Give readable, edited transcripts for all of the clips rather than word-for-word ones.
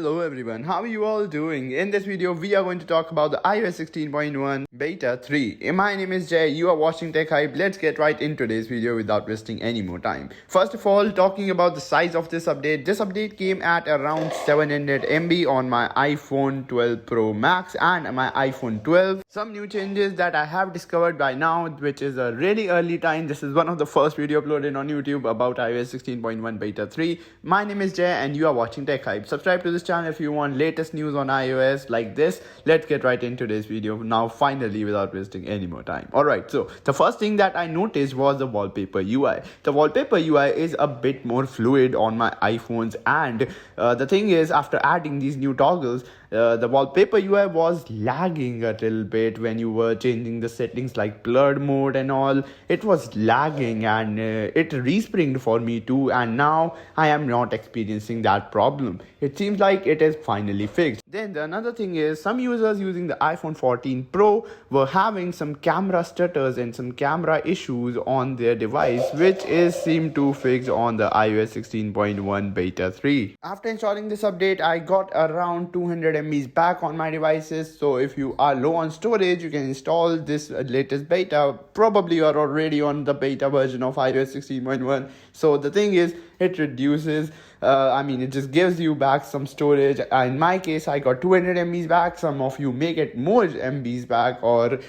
Hello everyone, how are you all doing? In this video, we are going to talk about the iOS 16.1 Beta 3. My name is Jay, you are watching Tech Hype. Let's get right into today's video without wasting any more time. First of all, talking about the size of this update came at around 700 MB on my iPhone 12 Pro Max and my iPhone 12. Some new changes that I have discovered by now, which is a really early time. This is one of the first video uploaded on YouTube about iOS 16.1 Beta 3. My name is Jay and you are watching Tech Hype. Subscribe to this channel if you want latest news on iOS like this. Let's get right into today's video now, finally, without wasting any more time. Alright, so the first thing that I noticed was the wallpaper UI. The wallpaper UI is a bit more fluid on my iPhones, and the thing is, after adding these new toggles, the wallpaper UI was lagging a little bit when you were changing the settings like blurred mode and all. It was lagging and it respringed for me too, and now I am not experiencing that problem. It seems like it is finally fixed. Then another thing is, some users using the iPhone 14 Pro were having some camera stutters and some camera issues on their device, which is seemed to fix on the iOS 16.1 Beta 3. After installing this update, I got around 200 MBs back on my devices. So if you are low on storage, you can install this latest beta. Probably you are already on the beta version of iOS 16.1. So the thing is, it reduces it just gives you back some storage. In my case, I got 200 MBs back. Some of you may get more MBs back, or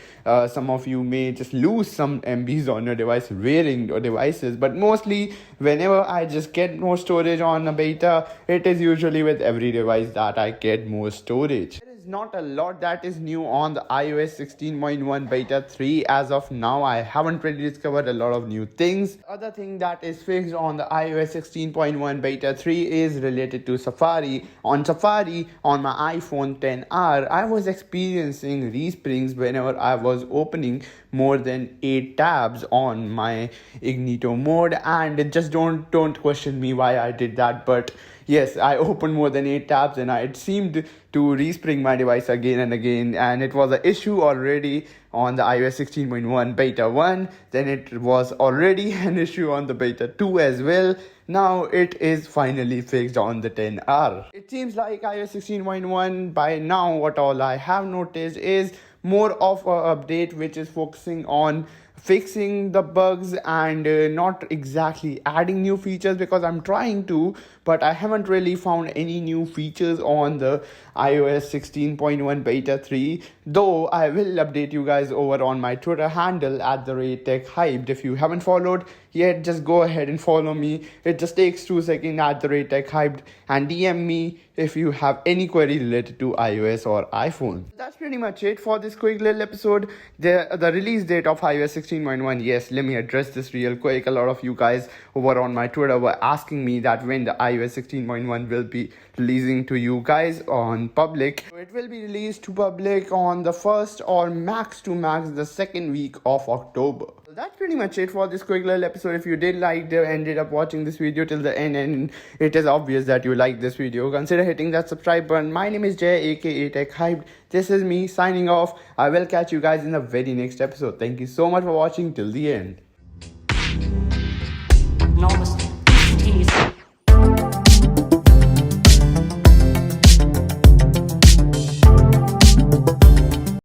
some of you may just lose some MBs on your device, varying your devices. But mostly, whenever I just get more storage on a beta, it is usually with every device that I get more storage. Not a lot that is new on the iOS 16.1 Beta 3 as of now. I haven't really discovered a lot of new things. Other thing that is fixed on the iOS 16.1 Beta 3 is related to Safari. On Safari, on my iPhone XR, I was experiencing resprings whenever I was opening more than 8 tabs on my Ignito mode, and just don't question me why I did that, but yes, I opened more than 8 tabs and it seemed to respring my device again and again, and it was an issue already on the iOS 16.1 Beta 1. Then it was already an issue on the Beta 2 as well. Now it is finally fixed on the XR. It seems like iOS 16.1 by now, what all I have noticed is more of an update which is focusing on fixing the bugs and not exactly adding new features, because I'm trying to, but I haven't really found any new features on the iOS 16.1 Beta 3. Though I will update you guys over on my Twitter handle @TechHyped. If you haven't followed yet, just go ahead and follow me. It just takes 2 seconds @TechHyped, and DM me if you have any query related to iOS or iPhone. That's pretty much it for this quick little episode. The release date of iOS 16.1. Yes, let me address this real quick. A lot of you guys over on my Twitter were asking me that when the iOS 16.1 will be releasing to you guys on public. So it will be released to public on the 1st or max the second week of October. So that's pretty much it for this quick little episode. If you did ended up watching this video till the end, and it is obvious that you like this video, consider hitting that subscribe button. My name is Jay, aka Tech Hyped. This is me signing off. I will catch you guys in the very next episode. Thank you so much for watching till the end.